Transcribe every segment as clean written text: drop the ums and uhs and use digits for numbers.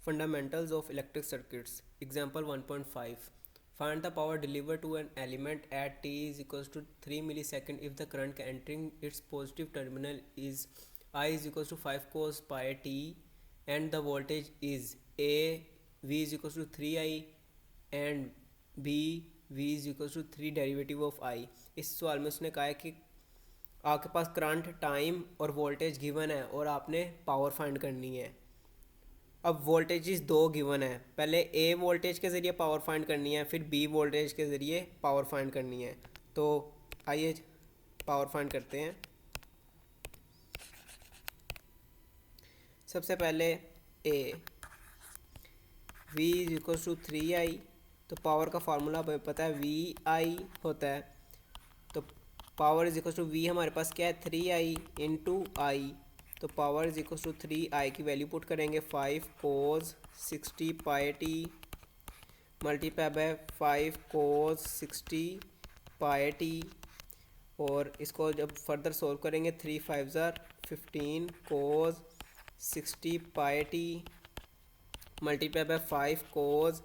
Fundamentals of electric circuits. Example 1.5. Find the power delivered to an element at t is equals to 3 millisecond if the current entering its positive terminal is I is equals to 5 cos pi t and the voltage is A V is equals to 3I and B V is equals to 3 derivative of I। इस सवाल में उसने कहा है कि आपके पास current time और voltage given है और आपने पावर फाइंड करनी है। अब वोल्टेजेस दो गिवन है, पहले ए वोल्टेज के ज़रिए पावर फाइंड करनी है, फिर बी वोल्टेज के ज़रिए पावर फाइंड करनी है। तो आइए पावर फाइंड करते हैं। सबसे पहले A V is equal to 3I, तो पावर का फार्मूला हमें पता है वी आई होता है। तो power is equal to V हमारे पास क्या है 3I इंटू आई, तो power is equal to 3I की वैल्यू पुट करेंगे 5 cos 60 pi t multiply by 5 cos 60 pi t, और इसको जब फर्दर सोल्व करेंगे 3 5 ज़ार 15 cos 60 pi t multiply by 5 cos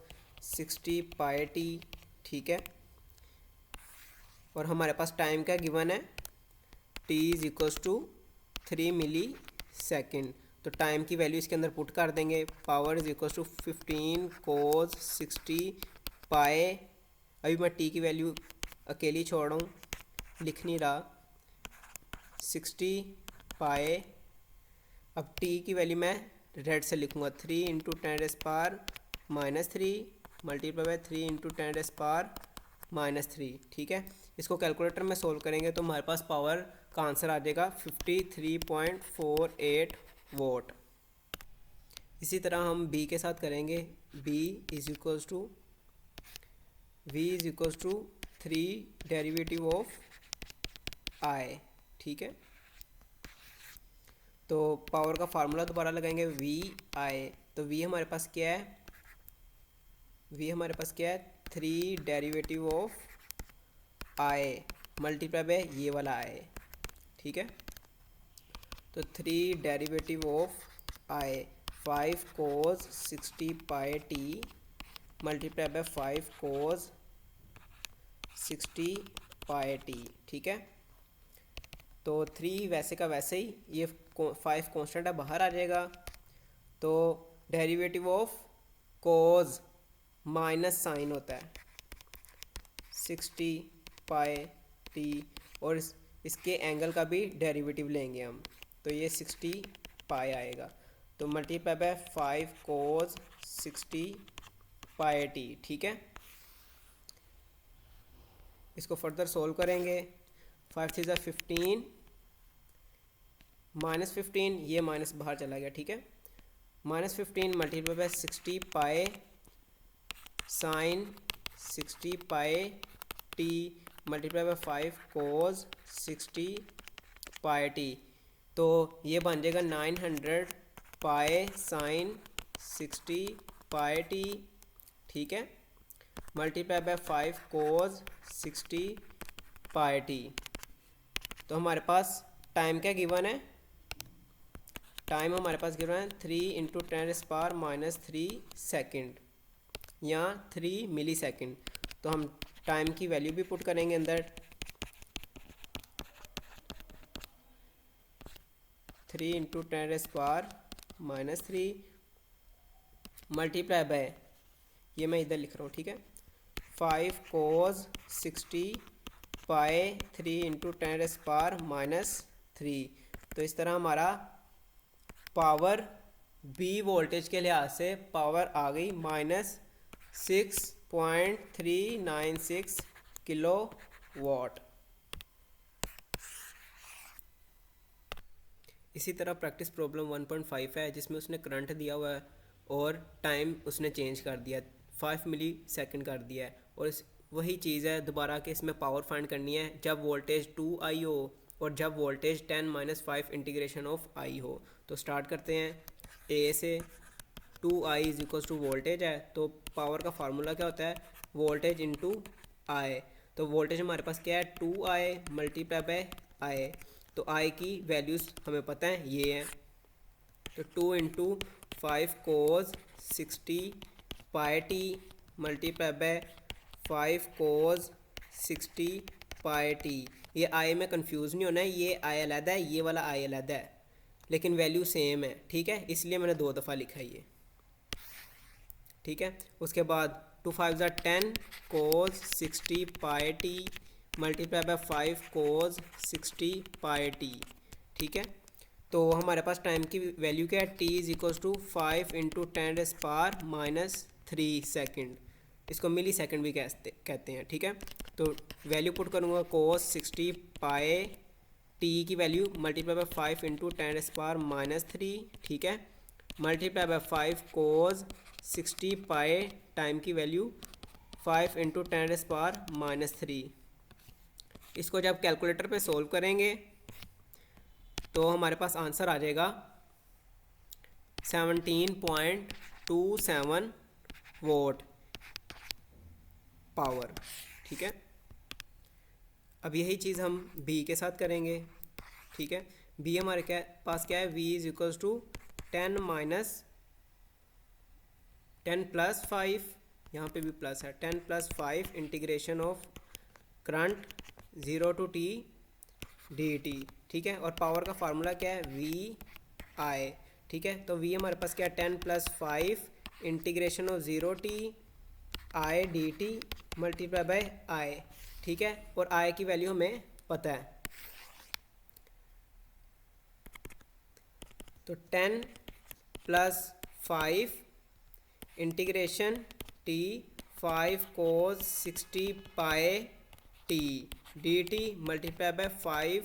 60 pi t. ठीक है, और हमारे पास टाइम क्या गिवन है t is equal to 3 millisecond, तो टाइम की वैल्यू इसके अंदर पुट कर देंगे। Power is equal to 15 cos 60 pi, अभी मैं t की वैल्यू अकेली छोड़ रहा हूँ, लिख नहीं रहा, 60 पाए। अब t की वैल्यू मैं रेड से लिखूँगा 3 इंटू 10⁻³ मल्टीप्लाई बाय 3 इंटू 10⁻³ ठीक है, इसको कैलकुलेटर में सोल्व करेंगे तो हमारे पास पावर का आंसर आ जाएगा 53.48 वोट। इसी तरह हम बी के साथ करेंगे। B is equals to V is equals to 3 derivative of I. ठीक है, तो पावर का फार्मूला दोबारा लगाएंगे वी आई, तो वी हमारे पास क्या है, वी हमारे पास क्या है 3 derivative of I multiply by ये वाला आई। ठीक है, तो 3 derivative of I 5 cos 60 pi t multiply by 5 cos 60 pi t. ठीक है, तो 3 वैसे का वैसे ही, ये 5 कांस्टेंट है बाहर आ जाएगा, तो derivative of cos minus sine होता है 60 पाई टी, और इसके एंगल का भी डेरिवेटिव लेंगे हम, तो ये 60 पाई आएगा, तो multiply by 5 cos 60 pi t. ठीक है, इसको फर्दर सोल्व करेंगे। 5 3 15 -15, ये माइनस बाहर चला गया। ठीक है, -15 multiply by 60 pi sine 60 pi t multiply by 5 cos 60 pi T, तो ये बन जाएगा 900 पाई साइन 60 पाई टी। ठीक है, multiply by 5 cos 60 pi T, तो हमारे पास टाइम क्या गिवन है, टाइम हमारे पास गिवन है 3 इंटू 10⁻³ सेकेंड या 3 मिली सेकेंड, तो हम टाइम की वैल्यू भी पुट करेंगे अंदर 3 इंटू 10⁻³ मल्टीप्लाई बाय, ये मैं इधर लिख रहा हूँ। ठीक है, 5 कोस 60 पाई 3 इंटू 10⁻³ तो इस तरह हमारा पावर बी वोल्टेज के लिहाज से पावर आ गई -6.396 किलो वाट। इसी तरह प्रैक्टिस प्रॉब्लम 1.5 है, जिसमें उसने करंट दिया हुआ है और टाइम उसने चेंज कर दिया 5 मिली सेकेंड कर दिया है, और वही चीज़ है दोबारा कि इसमें पावर फाइंड करनी है जब वोल्टेज 2I हो और जब वोल्टेज 10⁻5 इंटीग्रेशन ऑफ I हो। तो स्टार्ट करते हैं ए से। 2I is equal to voltage है, तो पावर का फार्मूला क्या होता है वोल्टेज इंटू आई, तो वोल्टेज हमारे पास क्या है 2I मल्टीप्लाई बाय आई, तो आई की वैल्यूज़ हमें पता है ये है, तो 2 into 5 cos 60 pi t multiply by 5 cos 60 pi t. ये आई में कंफ्यूज नहीं होना है, ये आई अलहदा है, ये वाला आई अलहदा है, लेकिन वैल्यू सेम है, ठीक है, इसलिए मैंने 2 दफ़ा लिखा है ये, ठीक है। उसके बाद 2 5 ज़ा 10 cos 60 pi t multiply by 5 cos 60 pi t, ठीक है। तो हमारे पास टाइम की वैल्यू क्या है, t is equals to 5 into 10⁻³ second, इसको मिली सेकेंड भी कहते हैं, ठीक है। तो वैल्यू पुट करूँगा कोस 60 पाए टी की वैल्यू मल्टीप्लाई बाय 5 इंटू 10⁻³ ठीक है, मल्टीप्लाई बाय 5 कोस 60 पाए टाइम की वैल्यू 5 इंटू 10⁻³ इसको जब कैलकुलेटर पे सोल्व करेंगे तो हमारे पास आंसर आ जाएगा 17.27 वोट पावर, ठीक है। अब यही चीज़ हम बी के साथ करेंगे, ठीक है। बी हमारे पास क्या है, v is equals to 10 plus 5, यहाँ पे भी प्लस है, 10 plus 5 integration of current 0 to t dt, ठीक है। और पावर का फार्मूला क्या है, वी आई, ठीक है। तो v हमारे पास क्या है, 10 plus 5 integration of 0 t I D T multiply by I, ठीक है। और आई की वैल्यू हमें पता है, तो 10 प्लस 5 इंटीग्रेशन t 5 कोस 60 पाए T D T multiply by 5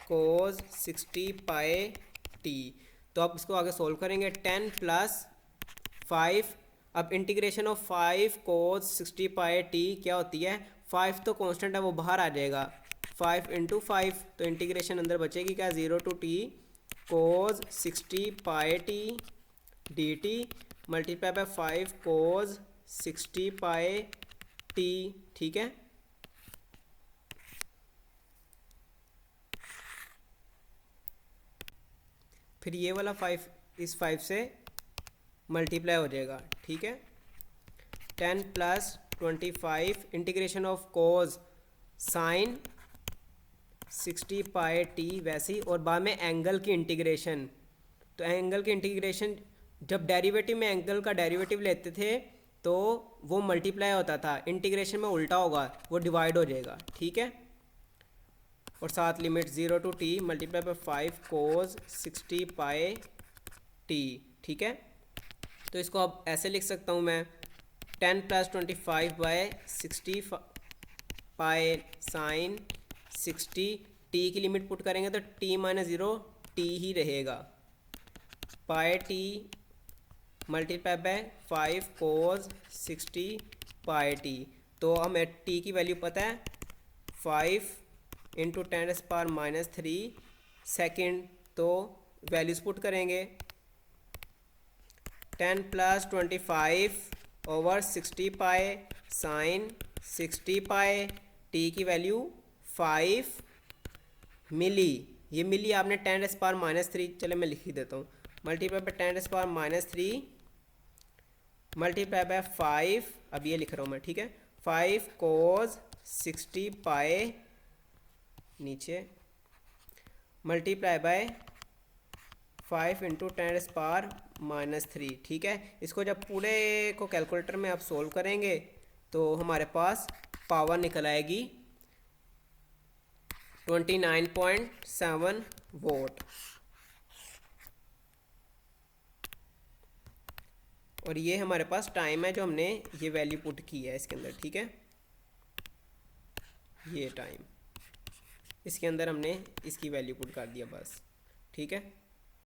cos 60 पाए टी। तो आप इसको आगे सोल्व करेंगे, 10 प्लस 5, अब इंटीग्रेशन ऑफ 5 कोस 60 पाए टी क्या होती है, 5 तो कांस्टेंट है वो बाहर आ जाएगा, 5 इंटू 5, तो इंटीग्रेशन अंदर बचेगी क्या, 0 to t कोस 60 पाए T D T multiply by 5 cos 60 पाए टी, ठीक है। फिर ये वाला 5 इस 5 से मल्टीप्लाई हो जाएगा, ठीक है। 10 plus 25 integration of cos sign 60 पाए टी वैसे ही, और बाद में एंगल की इंटीग्रेशन, तो एंगल की इंटीग्रेशन जब डेरिवेटिव में एंगल का डेरिवेटिव लेते थे तो वो मल्टीप्लाई होता था, इंटीग्रेशन में उल्टा होगा, वो डिवाइड हो जाएगा, ठीक है। और साथ limit 0 to t multiply by 5 cos 60 पाए टी, ठीक है। तो इसको अब ऐसे लिख सकता हूँ मैं, 10 प्लस 25 बाय 60 पाए साइन 60, टी की लिमिट पुट करेंगे तो t माइनस 0 t ही रहेगा, पाए टी मल्टीप्लाई बाय 5 कोस 60 पाए टी। तो हमें t की वैल्यू पता है 5 इंटू 10⁻³ सेकेंड, तो वैल्यूज़ पुट करेंगे, 10 प्लस 25 ओवर 60 पाए साइन 60 पाए टी की वैल्यू 5 मिली, ये मिली आपने 10⁻³ चले मैं लिख ही देता हूँ, मल्टीप्लाई बाय 10⁻³ मल्टीप्लाई बाय 5, अब ये लिख रहा हूँ मैं, ठीक है, 5 कोस 60 पाए नीचे मल्टीप्लाई बाय 5 इंटू 10⁻³, ठीक है। इसको जब पूरे को कैलकुलेटर में आप सोल्व करेंगे तो हमारे पास पावर निकल आएगी 29.7 वोट, और ये हमारे पास टाइम है जो हमने ये वैल्यू पुट की है इसके अंदर, ठीक है। ये टाइम इसके अंदर हमने इसकी वैल्यू पुट कर दिया बस, ठीक है।